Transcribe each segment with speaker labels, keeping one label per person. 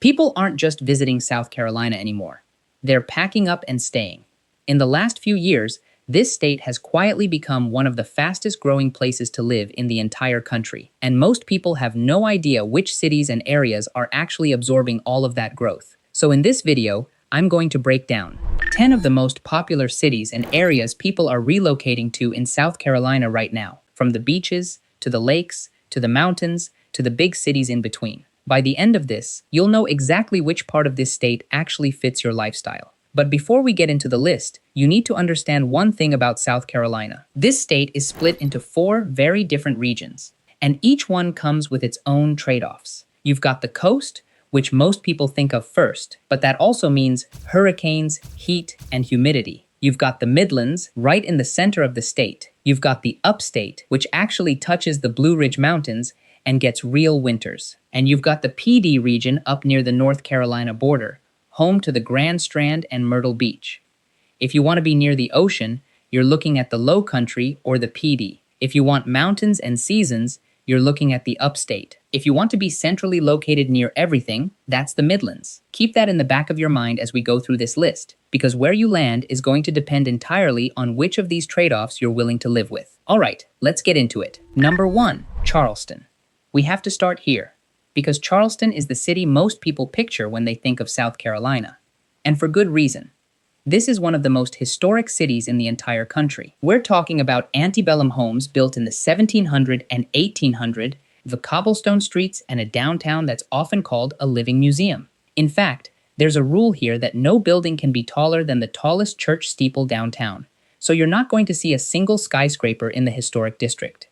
Speaker 1: People aren't just visiting South Carolina anymore. They're packing up and staying. In the last few years, this state has quietly become one of the fastest growing places to live in the entire country, and most people have no idea which cities and areas are actually absorbing all of that growth. So in this video, I'm going to break down 10 of the most popular cities and areas people are relocating to in South Carolina right now, from the beaches, to the lakes, to the mountains, to the big cities in between. By the end of this, you'll know exactly which part of this state actually fits your lifestyle. But before we get into the list, you need to understand one thing about South Carolina. This state is split into 4 very different regions, and each one comes with its own trade-offs. You've got the coast, which most people think of first, but that also means hurricanes, heat, and humidity. You've got the Midlands, right in the center of the state. You've got the upstate, which actually touches the Blue Ridge Mountains and gets real winters. And you've got the PD region up near the North Carolina border, home to the Grand Strand and Myrtle Beach. If you want to be near the ocean, you're looking at the Low Country or the PD. If you want mountains and seasons, you're looking at the upstate. If you want to be centrally located near everything, that's the Midlands. Keep that in the back of your mind as we go through this list, because where you land is going to depend entirely on which of these trade-offs you're willing to live with. All right, let's get into it. Number 1, Charleston. We have to start here, because Charleston is the city most people picture when they think of South Carolina. And for good reason. This is one of the most historic cities in the entire country. We're talking about antebellum homes built in the 1700 and 1800, the cobblestone streets, and a downtown that's often called a living museum. In fact, there's a rule here that no building can be taller than the tallest church steeple downtown, so you're not going to see a single skyscraper in the historic district.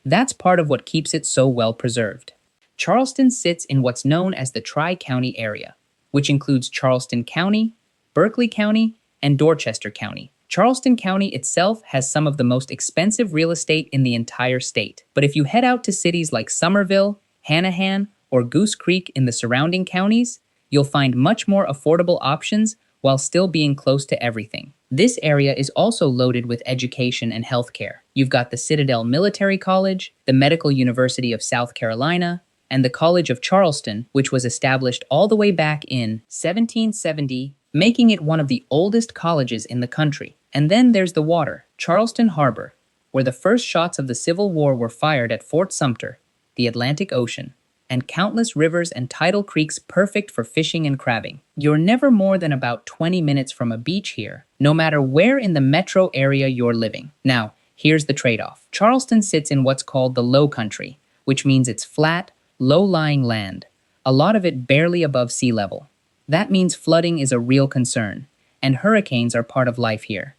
Speaker 1: That's part of what keeps it so well preserved. Charleston sits in what's known as the Tri-County area, which includes Charleston County, Berkeley County, and Dorchester County. Charleston County itself has some of the most expensive real estate in the entire state. But if you head out to cities like Sommerville, Hanahan, or Goose Creek in the surrounding counties, you'll find much more affordable options while still being close to everything. This area is also loaded with education and healthcare. You've got the Citadel Military College, the Medical University of South Carolina, and the College of Charleston, which was established all the way back in 1770, making it one of the oldest colleges in the country. And then there's the water, Charleston Harbor, where the first shots of the Civil War were fired at Fort Sumter, the Atlantic Ocean, and countless rivers and tidal creeks perfect for fishing and crabbing. You're never more than about 20 minutes from a beach here, no matter where in the metro area you're living. Now, here's the trade-off. Charleston sits in what's called the Low Country, which means it's flat, low-lying land, a lot of it barely above sea level. That means flooding is a real concern, and hurricanes are part of life here.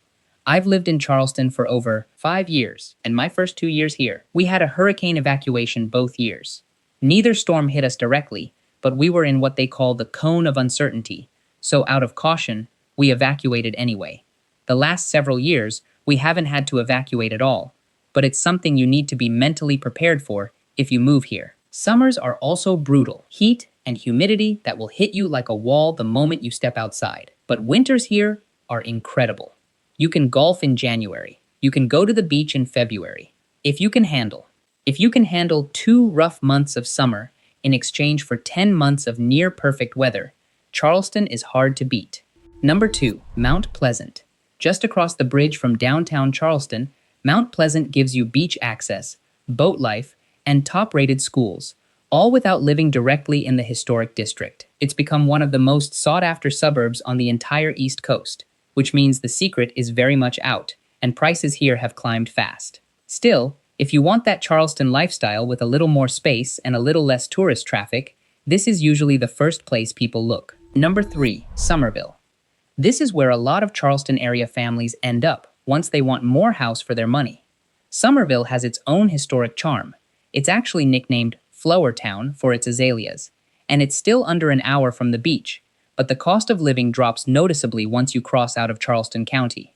Speaker 1: I've lived in Charleston for over 5 years, and my first 2 years here, we had a hurricane evacuation both years. Neither storm hit us directly, but we were in what they call the cone of uncertainty, so out of caution, we evacuated anyway. The last several years, we haven't had to evacuate at all, but it's something you need to be mentally prepared for if you move here. Summers are also brutal. Heat and humidity that will hit you like a wall the moment you step outside. But winters here are incredible. You can golf in January. You can go to the beach in February. If you can handle 2 rough months of summer in exchange for 10 months of near-perfect weather, Charleston is hard to beat. Number 2, Mount Pleasant. Just across the bridge from downtown Charleston, Mount Pleasant gives you beach access, boat life, and top-rated schools, all without living directly in the historic district. It's become one of the most sought-after suburbs on the entire East Coast, which means the secret is very much out, and prices here have climbed fast. Still, if you want that Charleston lifestyle with a little more space and a little less tourist traffic, this is usually the first place people look. Number 3, Sommerville. This is where a lot of Charleston area families end up once they want more house for their money. Sommerville has its own historic charm. It's actually nicknamed Flower Town for its azaleas, and it's still under an hour from the beach, but the cost of living drops noticeably once you cross out of Charleston County.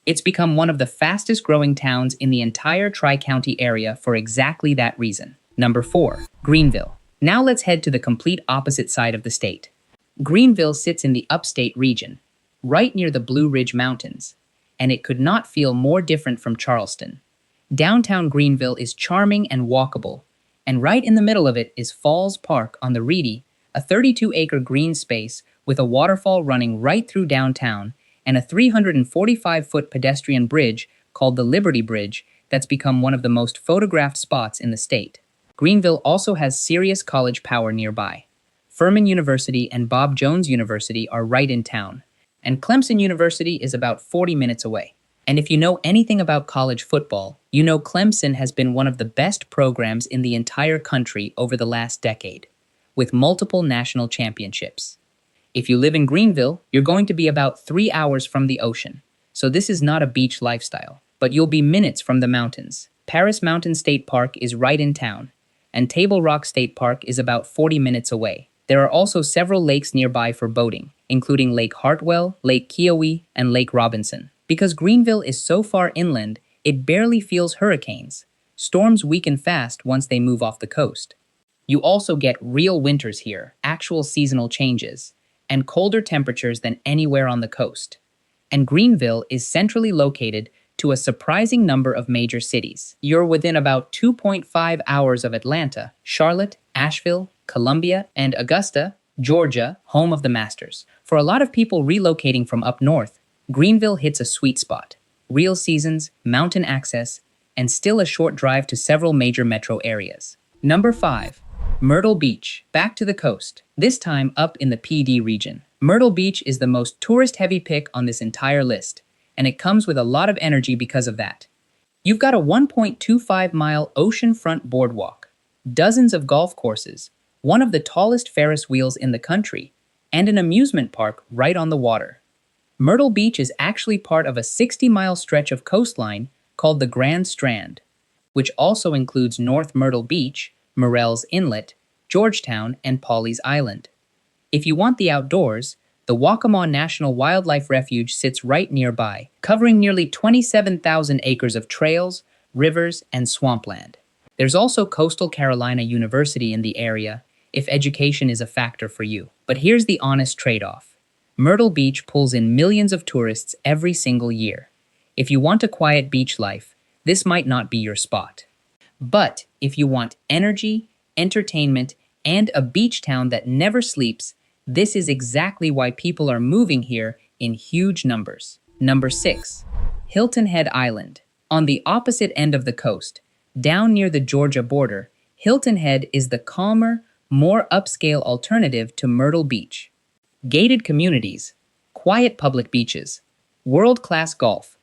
Speaker 1: It's become one of the fastest growing towns in the entire Tri-County area for exactly that reason. Number 4, Greenville. Now let's head to the complete opposite side of the state. Greenville sits in the upstate region, right near the Blue Ridge Mountains, and it could not feel more different from Charleston. Downtown Greenville is charming and walkable, and right in the middle of it is Falls Park on the Reedy, a 32-acre green space with a waterfall running right through downtown, and a 345-foot pedestrian bridge called the Liberty Bridge that's become one of the most photographed spots in the state. Greenville also has serious college power nearby. Furman University and Bob Jones University are right in town, and Clemson University is about 40 minutes away. And if you know anything about college football, you know Clemson has been one of the best programs in the entire country over the last decade, with multiple national championships. If you live in Greenville, you're going to be about 3 hours from the ocean, so this is not a beach lifestyle, but you'll be minutes from the mountains. Paris Mountain State Park is right in town, and Table Rock State Park is about 40 minutes away. There are also several lakes nearby for boating, including Lake Hartwell, Lake Keowee, and Lake Robinson. Because Greenville is so far inland, it barely feels hurricanes. Storms weaken fast once they move off the coast. You also get real winters here, actual seasonal changes, and colder temperatures than anywhere on the coast. And Greenville is centrally located to a surprising number of major cities. You're within about 2.5 hours of Atlanta, Charlotte, Asheville, Columbia, and Augusta, Georgia, home of the Masters. For a lot of people relocating from up north, Greenville hits a sweet spot. Real seasons, mountain access, and still a short drive to several major metro areas. Number 5. Myrtle Beach, back to the coast, this time up in the PD region. Myrtle Beach is the most tourist-heavy pick on this entire list, and it comes with a lot of energy because of that. You've got a 1.25-mile oceanfront boardwalk, dozens of golf courses, one of the tallest Ferris wheels in the country, and an amusement park right on the water. Myrtle Beach is actually part of a 60-mile stretch of coastline called the Grand Strand, which also includes North Myrtle Beach, Morell's Inlet, Georgetown, and Pawleys Island. If you want the outdoors, the Waccamaw National Wildlife Refuge sits right nearby, covering nearly 27,000 acres of trails, rivers, and swampland. There's also Coastal Carolina University in the area, if education is a factor for you. But here's the honest trade-off. Myrtle Beach pulls in millions of tourists every single year. If you want a quiet beach life, this might not be your spot. But if you want energy, entertainment, and a beach town that never sleeps, this is exactly why people are moving here in huge numbers. Number 6. Hilton Head Island. On the opposite end of the coast, down near the Georgia border, Hilton Head is the calmer, more upscale alternative to Myrtle Beach. Gated communities, quiet public beaches, world-class golf.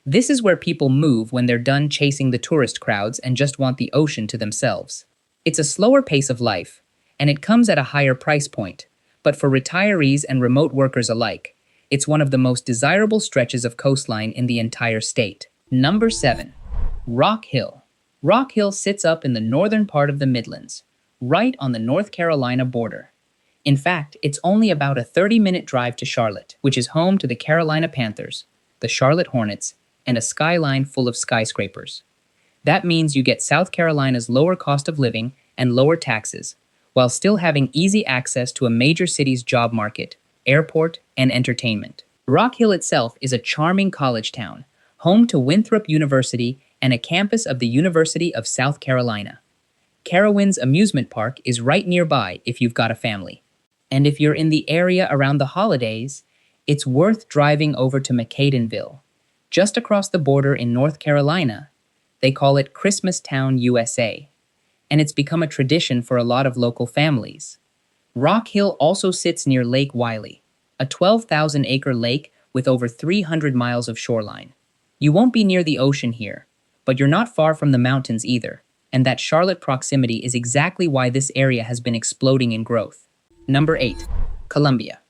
Speaker 1: This is where people move when they're done chasing the tourist crowds and just want the ocean to themselves. It's a slower pace of life, and it comes at a higher price point, but for retirees and remote workers alike, it's one of the most desirable stretches of coastline in the entire state. Number 7. Rock Hill. Rock Hill sits up in the northern part of the Midlands, right on the North Carolina border. In fact, it's only about a 30-minute drive to Charlotte, which is home to the Carolina Panthers, the Charlotte Hornets, and a skyline full of skyscrapers. That means you get South Carolina's lower cost of living and lower taxes, while still having easy access to a major city's job market, airport, and entertainment. Rock Hill itself is a charming college town, home to Winthrop University and a campus of the University of South Carolina. Carowinds Amusement Park is right nearby if you've got a family. And if you're in the area around the holidays, it's worth driving over to McCadenville, just across the border in North Carolina. They call it Christmas Town, USA, and it's become a tradition for a lot of local families. Rock Hill also sits near Lake Wylie, a 12,000-acre lake with over 300 miles of shoreline. You won't be near the ocean here, but you're not far from the mountains either, and that Charlotte proximity is exactly why this area has been exploding in growth. Number 8. Columbia.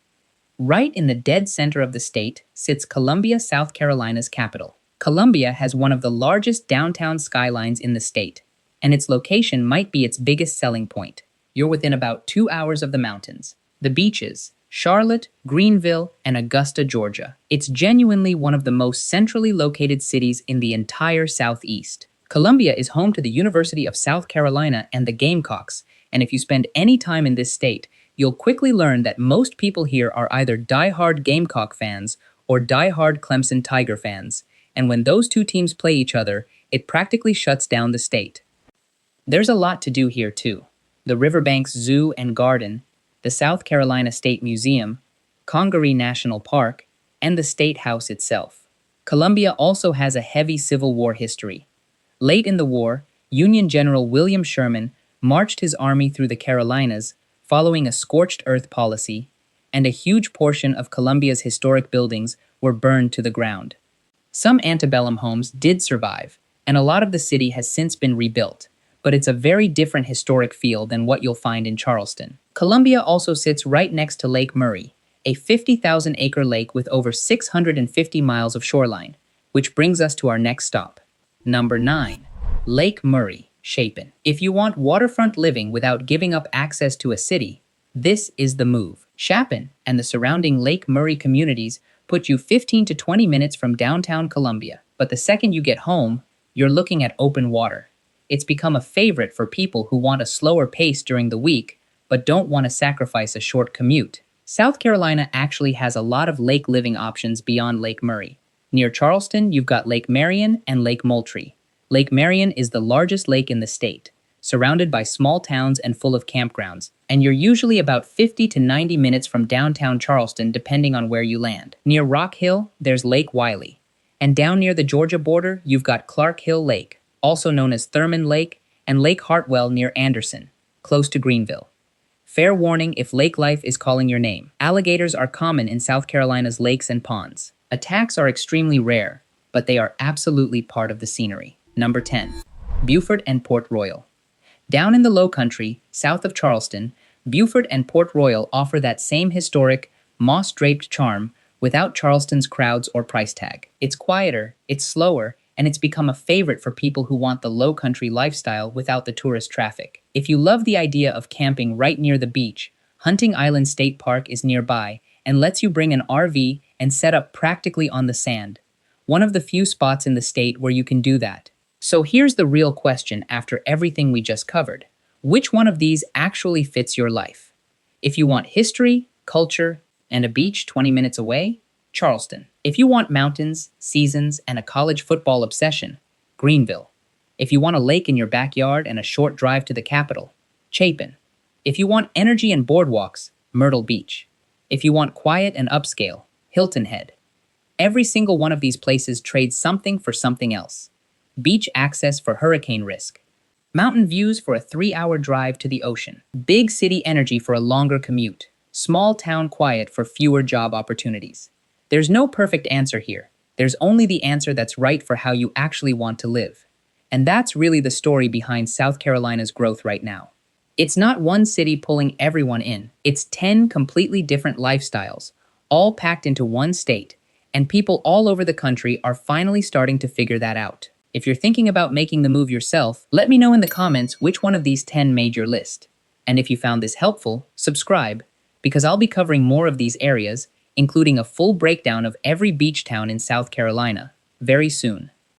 Speaker 1: Right in the dead center of the state sits Columbia, South Carolina's capital. Columbia has one of the largest downtown skylines in the state, and its location might be its biggest selling point. You're within about 2 hours of the mountains, the beaches, Charlotte, Greenville, and Augusta, Georgia. It's genuinely one of the most centrally located cities in the entire Southeast. Columbia is home to the University of South Carolina and the Gamecocks, and if you spend any time in this state, you'll quickly learn that most people here are either die-hard Gamecock fans or die-hard Clemson Tiger fans, and when those two teams play each other, it practically shuts down the state. There's a lot to do here too. The Riverbanks Zoo and Garden, the South Carolina State Museum, Congaree National Park, and the State House itself. Columbia also has a heavy Civil War history. Late in the war, Union General William Sherman marched his army through the Carolinas, following a scorched earth policy, and a huge portion of Columbia's historic buildings were burned to the ground. Some antebellum homes did survive, and a lot of the city has since been rebuilt, but it's a very different historic feel than what you'll find in Charleston. Columbia also sits right next to Lake Murray, a 50,000-acre lake with over 650 miles of shoreline, which brings us to our next stop. Number 9. Lake Murray, Chapin. If you want waterfront living without giving up access to a city, this is the move. Chapin and the surrounding Lake Murray communities put you 15 to 20 minutes from downtown Columbia, but the second you get home, you're looking at open water. It's become a favorite for people who want a slower pace during the week, but don't want to sacrifice a short commute. South Carolina actually has a lot of lake living options beyond Lake Murray. Near Charleston, you've got Lake Marion and Lake Moultrie. Lake Marion is the largest lake in the state, surrounded by small towns and full of campgrounds, and you're usually about 50 to 90 minutes from downtown Charleston depending on where you land. Near Rock Hill, there's Lake Wiley. And down near the Georgia border, you've got Clark Hill Lake, also known as Thurman Lake, and Lake Hartwell near Anderson, close to Greenville. Fair warning if lake life is calling your name. Alligators are common in South Carolina's lakes and ponds. Attacks are extremely rare, but they are absolutely part of the scenery. Number 10. Beaufort and Port Royal. Down in the Low Country, south of Charleston, Beaufort and Port Royal offer that same historic, moss-draped charm without Charleston's crowds or price tag. It's quieter, it's slower, and it's become a favorite for people who want the low country lifestyle without the tourist traffic. If you love the idea of camping right near the beach, Hunting Island State Park is nearby and lets you bring an RV and set up practically on the sand. One of the few spots in the state where you can do that. So here's the real question after everything we just covered. Which one of these actually fits your life? If you want history, culture, and a beach 20 minutes away, Charleston. If you want mountains, seasons, and a college football obsession, Greenville. If you want a lake in your backyard and a short drive to the capital, Chapin. If you want energy and boardwalks, Myrtle Beach. If you want quiet and upscale, Hilton Head. Every single one of these places trades something for something else. Beach access for hurricane risk. Mountain views for a 3-hour drive to the ocean. Big city energy for a longer commute. Small town quiet for fewer job opportunities. There's no perfect answer here. There's only the answer that's right for how you actually want to live. And that's really the story behind South Carolina's growth right now. It's not one city pulling everyone in. It's 10 completely different lifestyles, all packed into one state, and people all over the country are finally starting to figure that out. If you're thinking about making the move yourself, let me know in the comments which one of these 10 made your list. And if you found this helpful, subscribe, because I'll be covering more of these areas, including a full breakdown of every beach town in South Carolina, very soon.